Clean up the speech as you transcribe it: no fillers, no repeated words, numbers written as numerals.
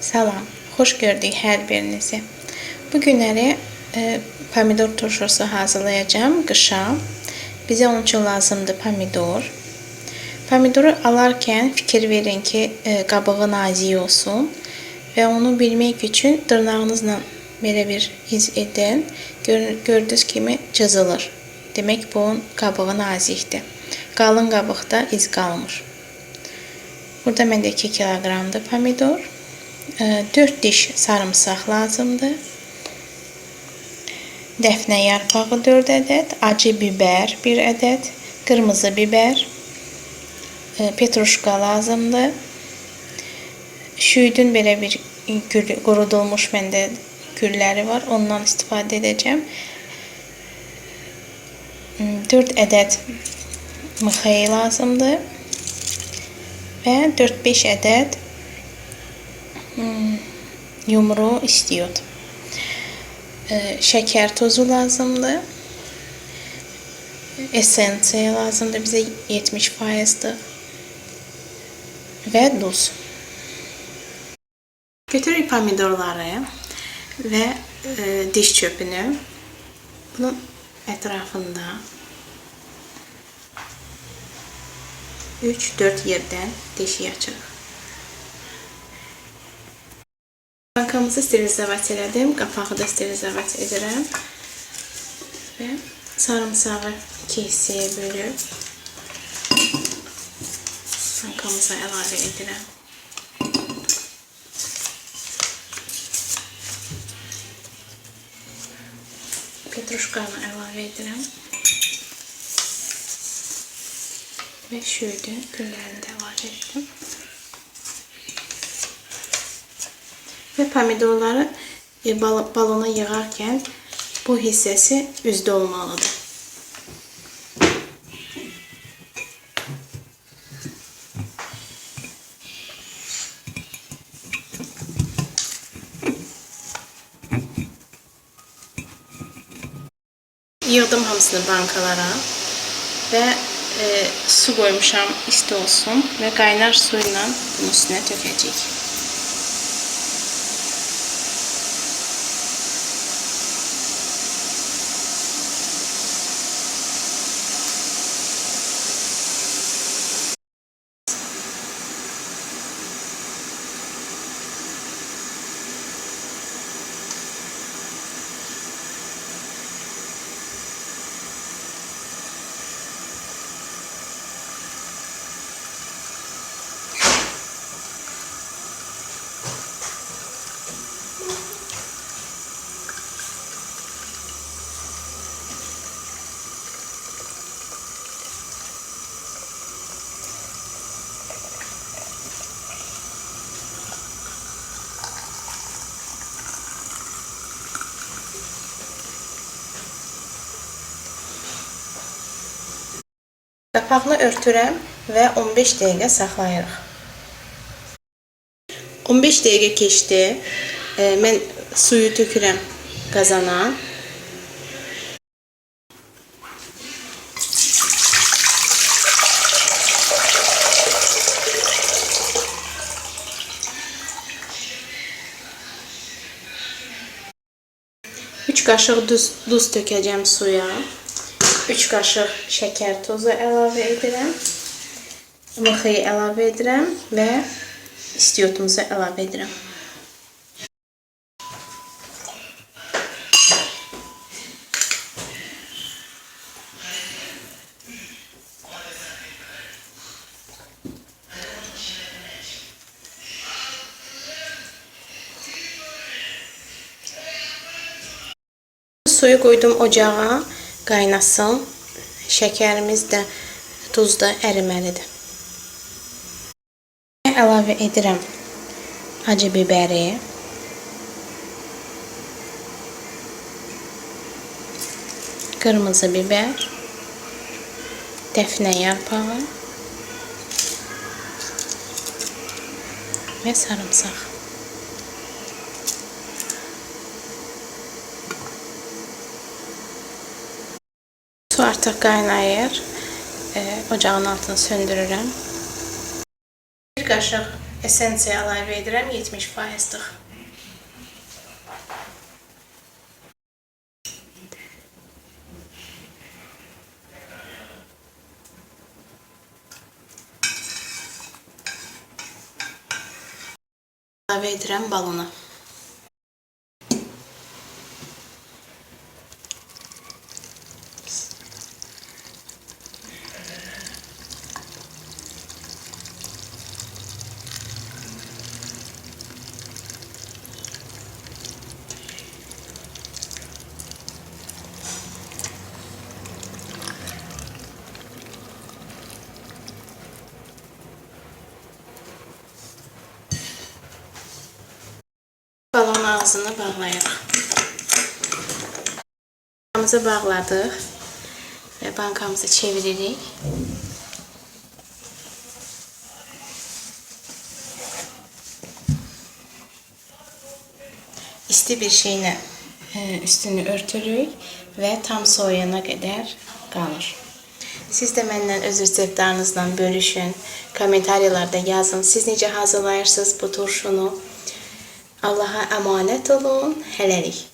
Salam, xoş gördük hər birinizi. Bu günləri pomidor turşusu hazırlayacağım qışa. Bizə onun üçün lazımdır pomidor. Pomidoru alarkən fikir verin ki, qabığı nazik olsun və onu bilmək üçün dırnağınızla belə bir iz edin. Gördüyünüz kimi cızılır. Demək bunun qabığı nazikdir. Qalın qabıqda iz qalmır. Burada məndə 2 kiloqramdır pomidor. 4 diş sarımsaq lazımdır. Dəfnə yarpağı 4 ədəd, acı biber 1 ədəd, qırmızı biber, petruşka lazımdır. Şüydün belə bir qurudulmuş məndə gülləri var, ondan istifadə edəcəm. 4 ədəd mıxayı lazımdır və 4-5 ədəd yumru istiyot. Şəkər tozu lazımdır. Esensiya lazımdır bizə 70%'dır. Və duz. Götürürük pomidorları və diş çöpünü bunun ətrafında 3-4 yerdən deşik açırıq. Bankamızı sterilizovat elədim, qapağı da sterilizovat edirəm və sarımsağı 2 hissəyə bölüb bankamıza əlavə edirəm. Petruşkanı əlavə edirəm və şüydün güllərini də əlavə etdim. Və pomidorları balona yığarkən bu hissəsi üzdə olmalıdır. Yığdım hamısını bankalara və su qoymuşam isti olsun və qaynar su ilə bunun üstünə tökəcəyik. Qapağını örtürəm və 15 dəqiqə saxlayırıq. 15 dəqiqə keçdi. Mən suyu tökürəm qazana. Üç qaşıq duz tökəcəm suya. 3 qaşıq şəkər tozu əlavə edirəm. Mıxayı əlavə edirəm və istiyotumuzu əlavə edirəm. Suyu qoydum ocağa, qaynasın. Şəkərimiz də, tuz da əriməlidir. Əlavə edirəm acı biberi. Qırmızı biber. Dəfnə yarpağı. Və sarımsaq. Su artıq qaynayır ocağın altını söndürürəm. Bir qaşıq esensiya əlavə edirəm, 70%'lik. Əlavə edirəm balonu. Balon ağzını bağlayırıq. Bankamızı bağladıq və bankamızı çeviririk. İsti bir şeylə üstünü örtürük və tam soyuyana qədər qalır. Siz də məndən öz reseptlərınızla bölüşün, komentarlarda yazın. Siz necə hazırlayırsınız bu turşunu? Allah'a emanet olun. Hələlik.